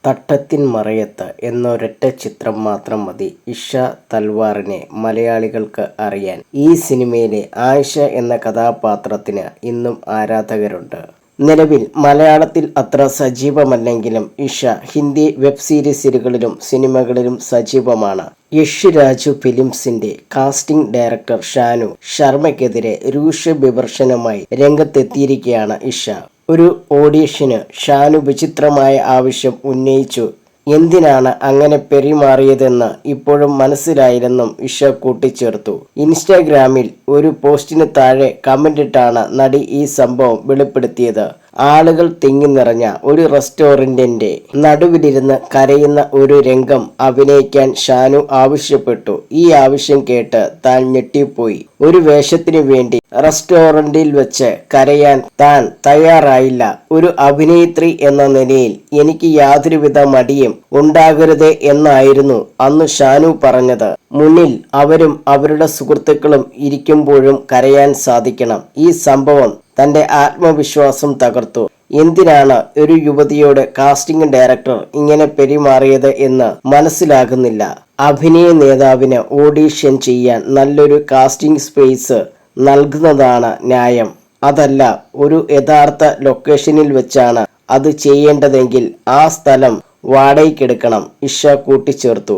തട്ടത്തിൻ മറയത്ത് എന്നൊരൊറ്റ ചിത്രം മാത്രം മതി ഇഷ തൽവാറിനെ മലയാളികൾക്ക് അറിയാൻ. ഈ സിനിമയിലെ ആയിഷ എന്ന കഥാപാത്രത്തിന് ഇന്നും ആരാധകരുണ്ട്. നിലവിൽ മലയാളത്തിൽ അത്ര സജീവമല്ലെങ്കിലും ഇഷ ഹിന്ദി വെബ് സീരീസുകളിലും സിനിമകളിലും സജീവമാണ്. യഷ് രാജു ഫിലിംസിന്റെ കാസ്റ്റിംഗ് ഡയറക്ടർ ഷാനു ശർമ്മയ്ക്കെതിരെ രൂക്ഷ വിമർശനവുമായി രംഗത്തെത്തിയിരിക്കുകയാണ് ഇഷ. ഒരു ഓഡിഷന് ഷാനു വിചിത്രമായ ആവശ്യം ഉന്നയിച്ചു. എന്തിനാണ് അങ്ങനെ പെരുമാറിയതെന്ന് ഇപ്പോഴും മനസ്സിലായില്ലെന്നും ഇഷ കൂട്ടിച്ചേർത്തു. ഇൻസ്റ്റാഗ്രാമിൽ ഒരു പോസ്റ്റിന് താഴെ കമന്റിട്ടാണ് നടി ഈ സംഭവം വെളിപ്പെടുത്തിയത്. ആളുകൾ തിങ്ങി നിറഞ്ഞ ഒരു റെസ്റ്റോറന്റിന്റെ നടുവിലിരുന്ന് കരയുന്ന ഒരു രംഗം അഭിനയിക്കാൻ ഷാനു ആവശ്യപ്പെട്ടു. ഈ ആവശ്യം കേട്ട് താൻ ഞെട്ടിപ്പോയി. ഒരു വേഷത്തിനു വേണ്ടി റെസ്റ്റോറന്റിൽ വെച്ച് കരയാൻ താൻ തയ്യാറായില്ല. ഒരു അഭിനേത്രി എന്ന നിലയിൽ എനിക്ക് യാതൊരുവിധ മടിയും ഉണ്ടാകരുത് എന്നായിരുന്നു അന്ന് ഷാനു പറഞ്ഞത്. മുന്നിൽ അവരും അവരുടെ സുഹൃത്തുക്കളും ഇരിക്കുമ്പോഴും കരയാൻ സാധിക്കണം. ഈ സംഭവം തന്റെ ആത്മവിശ്വാസം തകർത്തു. എന്തിനാണ് ഒരു യുവതിയോട് കാസ്റ്റിംഗ് ഡയറക്ടർ ഇങ്ങനെ പെരുമാറിയത് എന്ന് മനസ്സിലാകുന്നില്ല. അഭിനയ നേതാവിന് ഓഡിഷൻ ചെയ്യാൻ നല്ലൊരു കാസ്റ്റിംഗ് സ്പേസ് നൽകുന്നതാണ് ന്യായം. അതല്ല ഒരു യഥാർത്ഥ ലൊക്കേഷനിൽ വെച്ചാണ് അത് ചെയ്യേണ്ടതെങ്കിൽ ആ സ്ഥലം വാടകയ്ക്കെടുക്കണം, ഇഷ കൂട്ടിച്ചേർത്തു.